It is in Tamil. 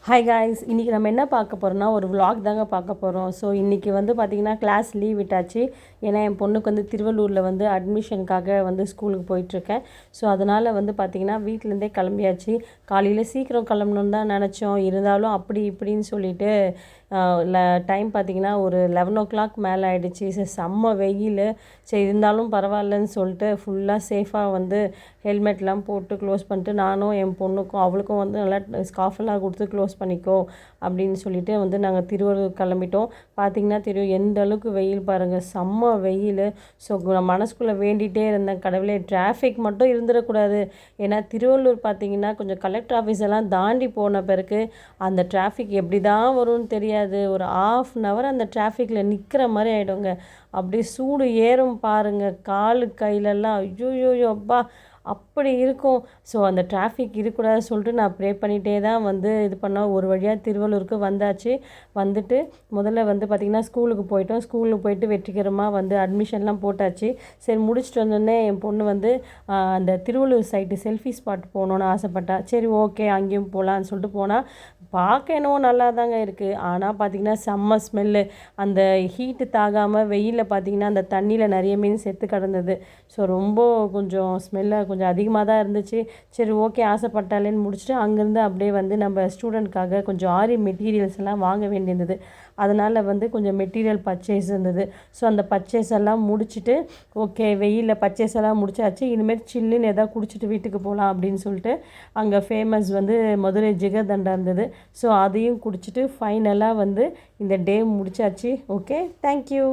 ஹாய் காய்ஸ், இன்றைக்கி நம்ம என்ன பார்க்க போகிறோம்னா ஒரு vlog தாங்க பார்க்க போகிறோம். ஸோ இன்றைக்கி வந்து பார்த்திங்கன்னா கிளாஸ் லீவ் விட்டாச்சு. ஏன்னா என் பொண்ணுக்கு வந்து திருவள்ளூரில் வந்து அட்மிஷனுக்காக வந்து ஸ்கூலுக்கு போயிட்டுருக்கேன். ஸோ அதனால் வந்து பார்த்திங்கன்னா வீட்டிலேருந்தே கிளம்பியாச்சு. காலையில் சீக்கிரம் கிளம்பணுன்னு தான் நினச்சோம். இருந்தாலும் அப்படி இப்படின்னு சொல்லிட்டு டைம் பார்த்திங்கன்னா ஒரு 11 o'clock மேலே ஆகிடுச்சு. சரி செம்ம வெயில். சரி இருந்தாலும் பரவாயில்லன்னு சொல்லிட்டு ஃபுல்லாக சேஃபாக வந்து ஹெல்மெட்லாம் போட்டு க்ளோஸ் பண்ணிட்டு நானும் என் பொண்ணுக்கும் அவளுக்கும் வந்து நல்லா ஸ்கார்ஃபெல்லாம் கொடுத்து க்ளோஸ் பண்ணிக்கோ அப்படின்னு சொல்லிட்டு வந்து நாங்கள் திருவள்ளூர் கிளம்பிட்டோம். பார்த்திங்கன்னா தெரியும் எந்த அளவுக்கு வெயில் பாருங்கள், செம்ம வெயில். ஸோ மனசுக்குள்ளே வேண்டிகிட்டே இருந்தேன், கடவுளே டிராஃபிக் மட்டும் இருந்துடக்கூடாது. ஏன்னா திருவள்ளூர் பார்த்திங்கன்னா கொஞ்சம் கலெக்டர் ஆஃபீஸ் எல்லாம் தாண்டி போன பிறகு அந்த டிராஃபிக் எப்படி தான் வரும்னு தெரியாது. ஒரு 1/2 hour அந்த டிராஃபிக்கில் நிற்கிற மாதிரி ஆகிடுங்க. அப்படியே சூடு ஏறும் பாருங்கள், காலு கையிலெல்லாம் ஐயோயோயோ அப்பா அப்படி இருக்கும். ஸோ அந்த டிராஃபிக் இருக்கக்கூடாது சொல்லிட்டு நான் ப்ரே பண்ணிகிட்டே தான் வந்து இது பண்ணோம். ஒரு வழியாக திருவள்ளூருக்கு வந்தாச்சு. வந்துட்டு முதல்ல வந்து பார்த்திங்கன்னா ஸ்கூலுக்கு போயிட்டோம். ஸ்கூலுக்கு போயிட்டு வெற்றிகரமாக வந்து அட்மிஷன்லாம் போட்டாச்சு. சரி முடிச்சுட்டு வந்தோடனே என் பொண்ணு வந்து அந்த திருவள்ளூர் சைட்டு செல்ஃபி ஸ்பாட் போகணுன்னு ஆசைப்பட்டா. சரி ஓகே அங்கேயும் போகலான்னு சொல்லிட்டு போனால் பார்க்க என்னவோ நல்லா தாங்க இருக்குது. ஆனால் பார்த்திங்கன்னா செம்ம ஸ்மெல்லு. அந்த ஹீட்டு தாகாமல் வெயிலில் பார்த்திங்கன்னா அந்த தண்ணியில் நிறைய மீன் செத்து கிடந்தது. ஸோ ரொம்ப கொஞ்சம் ஸ்மெல்லாக கொஞ்சம் அதிகமாக தான் இருந்துச்சு. சரி ஓகே ஆசைப்பட்டாலேன்னு முடிச்சுட்டு அங்கேருந்து அப்படியே வந்து நம்ம ஸ்டூடெண்ட்காக கொஞ்சம் ஆரி மெட்டீரியல்ஸ் எல்லாம் வாங்க வேண்டியிருந்தது. அதனால் வந்து கொஞ்சம் மெட்டீரியல் பர்ச்சேஸ் இருந்தது. ஸோ அந்த பர்ச்சேஸ் எல்லாம் முடிச்சுட்டு ஓகே வெயிலில் பர்ச்சேஸ் எல்லாம் முடிச்சாச்சு. இனிமேல் சில்லுன்னு எதாவது குடிச்சிட்டு வீட்டுக்கு போகலாம் அப்படின்னு சொல்லிட்டு அங்கே ஃபேமஸ் வந்து மதுரை ஜிகர்தண்டா இருந்தது. ஸோ அதையும் குடிச்சிட்டு ஃபைனலாக வந்து இந்த டே முடிச்சாச்சு. Okay, thank you.